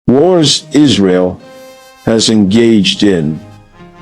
Wars Israel has engaged in,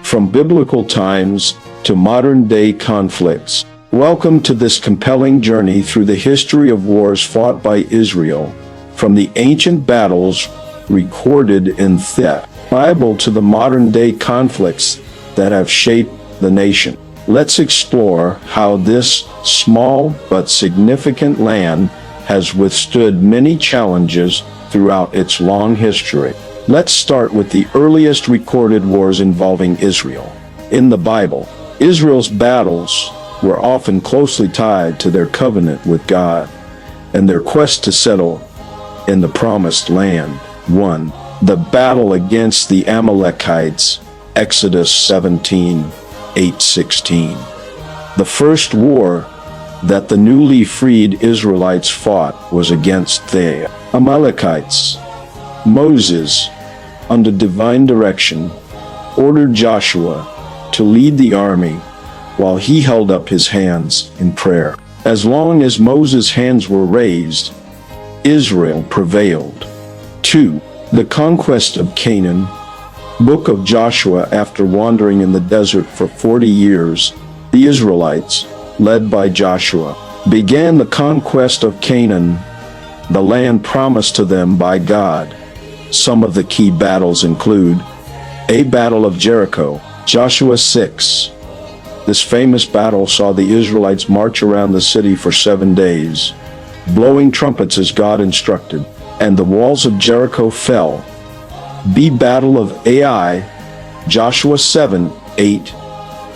from biblical times to modern-day conflicts. Welcome to this compelling journey through the history of wars fought by Israel, from the ancient battles recorded in the Bible to the modern-day conflicts that have shaped the nation. Let's explore how this small but significant land has withstood many challenges throughout its long history. Let's start with the earliest recorded wars involving Israel. In the Bible, Israel's battles were often closely tied to their covenant with God and their quest to settle in the Promised Land. 1. The battle against the Amalekites, Exodus 17:8-16. The first war that the newly freed Israelites fought was against the Amalekites. Moses, under divine direction, ordered Joshua to lead the army while he held up his hands in prayer. As long as Moses' hands were raised, Israel prevailed. 2. The conquest of Canaan. Book of Joshua. After wandering in the desert for 40 years, the Israelites, led by Joshua, began the conquest of Canaan, the land promised to them by God. Some of the key battles include a battle of Jericho, Joshua 6. This famous battle saw the Israelites march around the city for 7 days, blowing trumpets as God instructed, and the walls of Jericho fell. B. Battle of Ai, Joshua 7:8.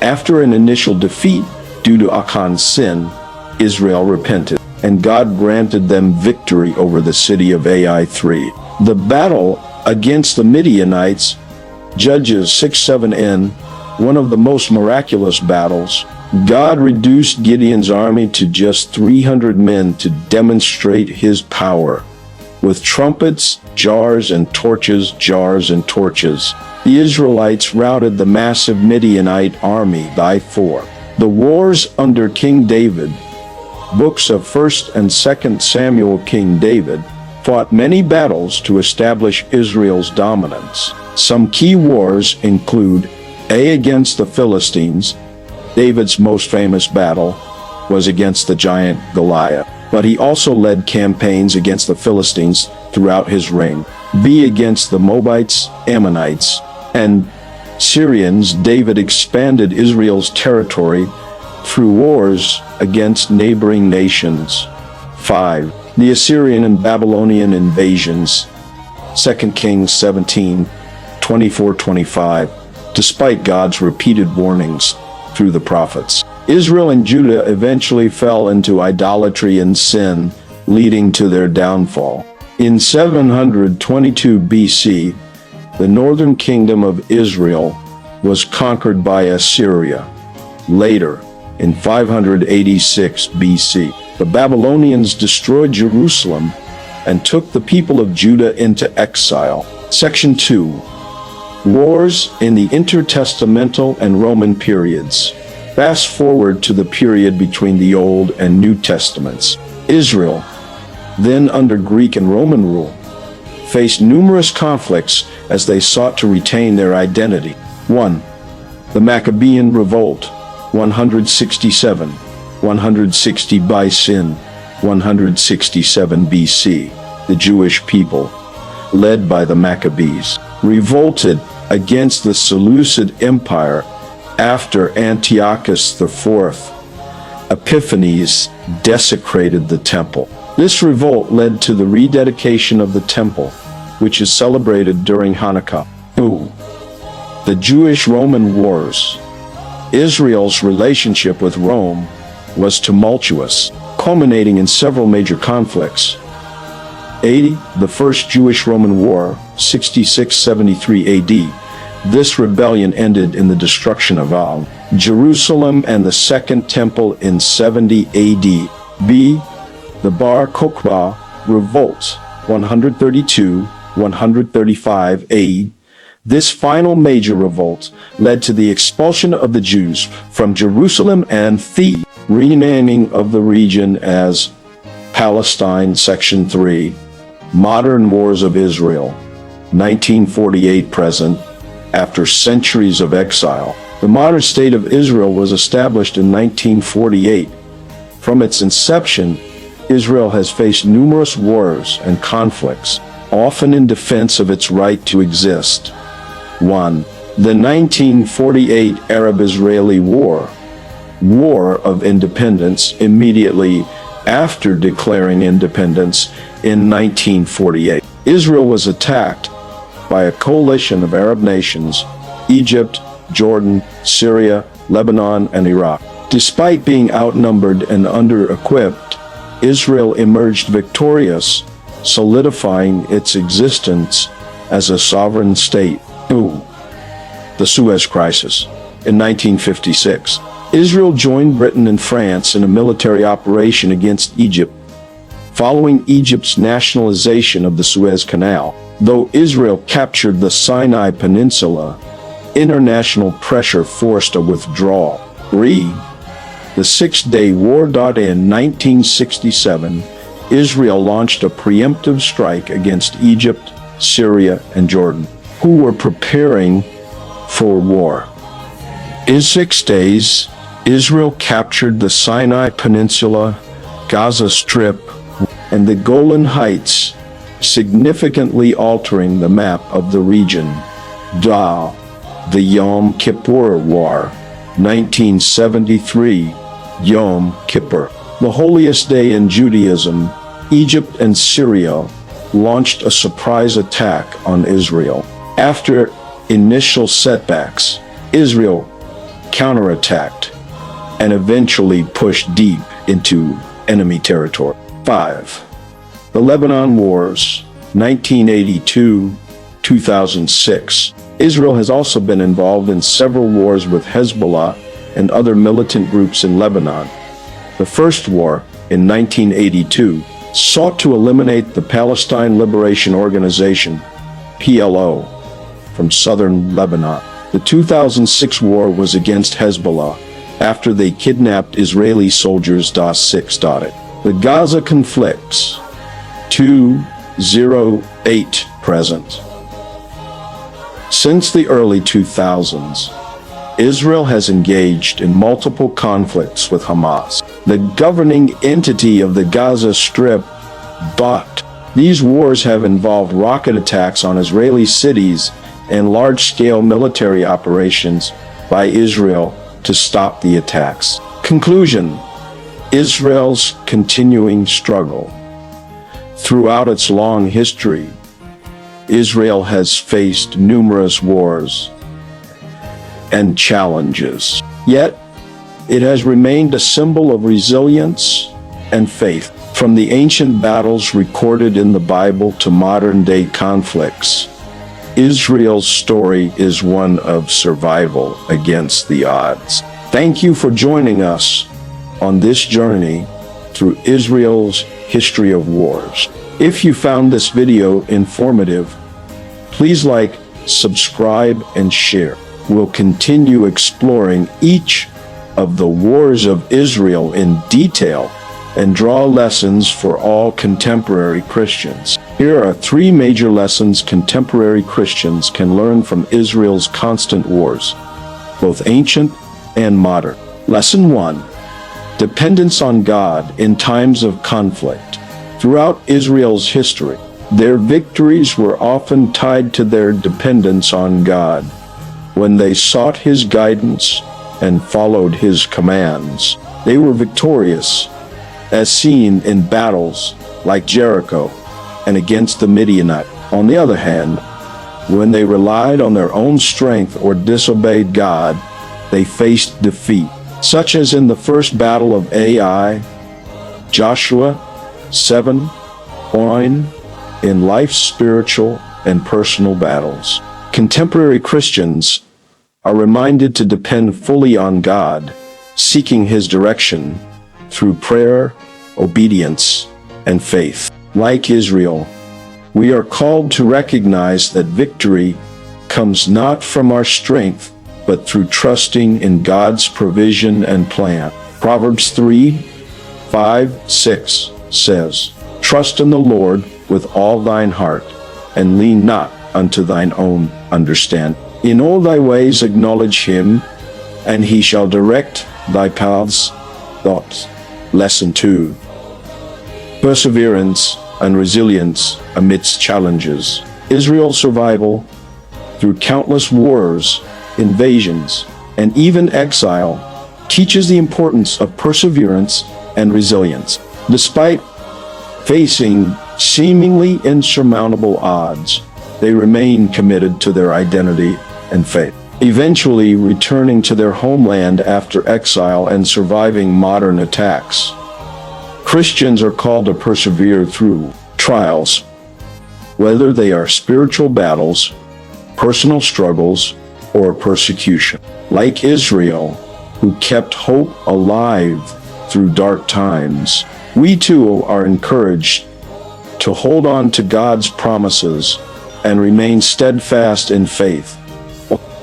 After an initial defeat due to Achan's sin, Israel repented, and God granted them victory over the city of Ai. 3. The battle against the Midianites, Judges 6:7n, one of the most miraculous battles. God reduced Gideon's army to just 300 men to demonstrate his power. With trumpets, jars and torches, the Israelites routed the massive Midianite army by 4. The wars under King David. Books of 1st and 2nd Samuel. King David fought many battles to establish Israel's dominance. Some key wars include A. Against the Philistines. David's most famous battle was against the giant Goliath, but he also led campaigns against the Philistines throughout his reign. B. Against the Moabites, Ammonites, and Syrians. David expanded Israel's territory through wars against neighboring nations. 5. The Assyrian and Babylonian invasions. 2 Kings 17:24-25. Despite God's repeated warnings through the prophets, Israel and Judah eventually fell into idolatry and sin, leading to their downfall. In 722 BC, the northern kingdom of Israel was conquered by Assyria. Later, in 586 BC, the Babylonians destroyed Jerusalem and took the people of Judah into exile. Section 2. Wars in the Intertestamental and Roman periods. Fast forward to the period between the Old and New Testaments. Israel, then under Greek and Roman rule, faced numerous conflicts as they sought to retain their identity. 1. The Maccabean Revolt, 167, 160 BC, 167 BC. The Jewish people, led by the Maccabees, revolted against the Seleucid Empire after Antiochus IV Epiphanes desecrated the temple. This revolt led to the rededication of the temple, which is celebrated during Hanukkah. 2. The Jewish-Roman Wars. Israel's relationship with Rome was tumultuous, culminating in several major conflicts. 80. The First Jewish-Roman War, 66-73 AD. This rebellion ended in the destruction of Jerusalem and the Second Temple in 70 AD. B. The Bar Kokhba Revolt, 132-135 AD. This final major revolt led to the expulsion of the Jews from Jerusalem and the renaming of the region as Palestine. Section 3. Modern Wars of Israel. 1948 present, after centuries of exile. The modern state of Israel was established in 1948. From its inception, Israel has faced numerous wars and conflicts, often in defense of its right to exist. 1. The 1948 Arab-Israeli War, War of Independence, immediately after declaring independence in 1948. Israel was attacked by a coalition of Arab nations, Egypt, Jordan, Syria, Lebanon, and Iraq. Despite being outnumbered and under-equipped, Israel emerged victorious, solidifying its existence as a sovereign state. 2. The Suez Crisis. In 1956, Israel joined Britain and France in a military operation against Egypt, following Egypt's nationalization of the Suez Canal. Though Israel captured the Sinai Peninsula, international pressure forced a withdrawal. 3. The Six-Day War. In 1967, Israel launched a preemptive strike against Egypt, Syria, and Jordan, who were preparing for war. In 6 days, Israel captured the Sinai Peninsula, Gaza Strip, and the Golan Heights, significantly altering the map of the region. The Yom Kippur War. 1973, Yom Kippur. The holiest day in Judaism, Egypt and Syria launched a surprise attack on Israel. After initial setbacks, Israel counterattacked and eventually pushed deep into enemy territory. 5. The Lebanon Wars, 1982-2006. Israel has also been involved in several wars with Hezbollah and other militant groups in Lebanon. The first war, in 1982, sought to eliminate the Palestine Liberation Organization, PLO, from southern Lebanon. The 2006 war was against Hezbollah after they kidnapped Israeli soldiers. 6. The Gaza conflicts. 2008 present. Since the early 2000s, Israel has engaged in multiple conflicts with Hamas, the governing entity of the Gaza Strip. But these wars have involved rocket attacks on Israeli cities and large-scale military operations by Israel to stop the attacks. Conclusion: Israel's continuing struggle. Throughout its long history, Israel has faced numerous wars and challenges. Yet, it has remained a symbol of resilience and faith. From the ancient battles recorded in the Bible to modern-day conflicts, Israel's story is one of survival against the odds. Thank you for joining us on this journey through Israel's history of wars. If you found this video informative, please like, subscribe, and share. We'll continue exploring each of the wars of Israel in detail and draw lessons for all contemporary Christians. Here are 3 major lessons contemporary Christians can learn from Israel's constant wars, both ancient and modern. Lesson 1. Dependence on God in times of conflict. Throughout Israel's history, their victories were often tied to their dependence on God. When they sought His guidance and followed His commands, they were victorious, as seen in battles like Jericho and against the Midianites. On the other hand, when they relied on their own strength or disobeyed God, they faced defeat, such as in the first battle of Ai, Joshua 7, or in life's spiritual and personal battles. Contemporary Christians are reminded to depend fully on God, seeking His direction through prayer, obedience, and faith. Like Israel, we are called to recognize that victory comes not from our strength, but through trusting in God's provision and plan. Proverbs 3:5-6 says, "Trust in the Lord with all thine heart, and lean not unto thine own understanding. In all thy ways acknowledge him, and he shall direct thy paths. Thoughts. Lesson 2. Perseverance and resilience amidst challenges. Israel's survival through countless wars, invasions, and even exile teaches the importance of perseverance and resilience. Despite facing seemingly insurmountable odds, they remain committed to their identity and faith, eventually returning to their homeland after exile and surviving modern attacks. Christians are called to persevere through trials, whether they are spiritual battles, personal struggles, or persecution. Like Israel, who kept hope alive through dark times, we too are encouraged to hold on to God's promises and remain steadfast in faith,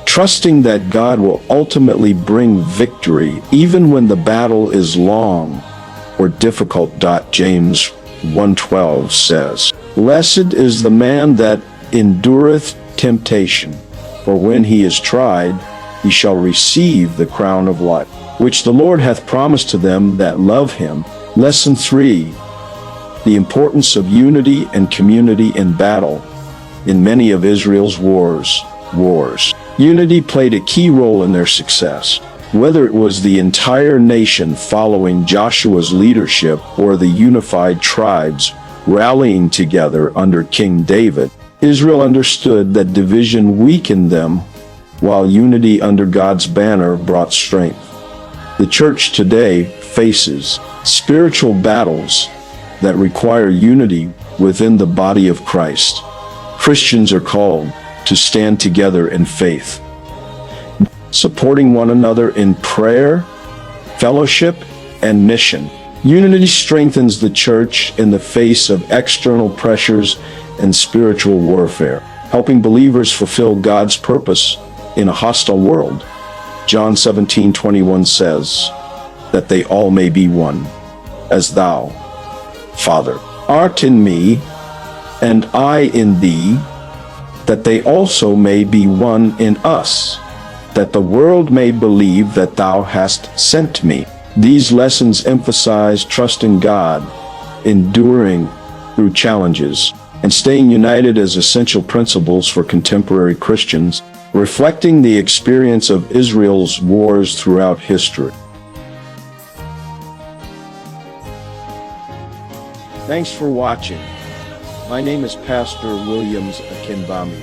trusting that God will ultimately bring victory even when the battle is long or difficult. James 1:12 says, "Blessed is the man that endureth temptation, for when he is tried, he shall receive the crown of life, which the Lord hath promised to them that love him." Lesson 3. The importance of unity and community in battle. In many of Israel's wars, unity played a key role in their success. Whether it was the entire nation following Joshua's leadership or the unified tribes rallying together under King David, Israel understood that division weakened them, while unity under God's banner brought strength. The church today faces spiritual battles that require unity within the body of Christ. Christians are called to stand together in faith, supporting one another in prayer, fellowship, and mission. Unity strengthens the church in the face of external pressures and spiritual warfare, helping believers fulfill God's purpose in a hostile world. John 17:21 says that they all may be one, as thou, Father, art in me, and I in thee, that they also may be one in us, that the world may believe that thou hast sent me. These lessons emphasize trusting God, enduring through challenges, and staying united as essential principles for contemporary Christians, reflecting the experience of Israel's wars throughout history. Thanks for watching. My name is Pastor Williams Akinbamio.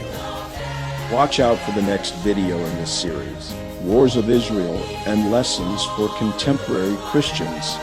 Watch out for the next video in this series, Wars of Israel and Lessons for Contemporary Christians.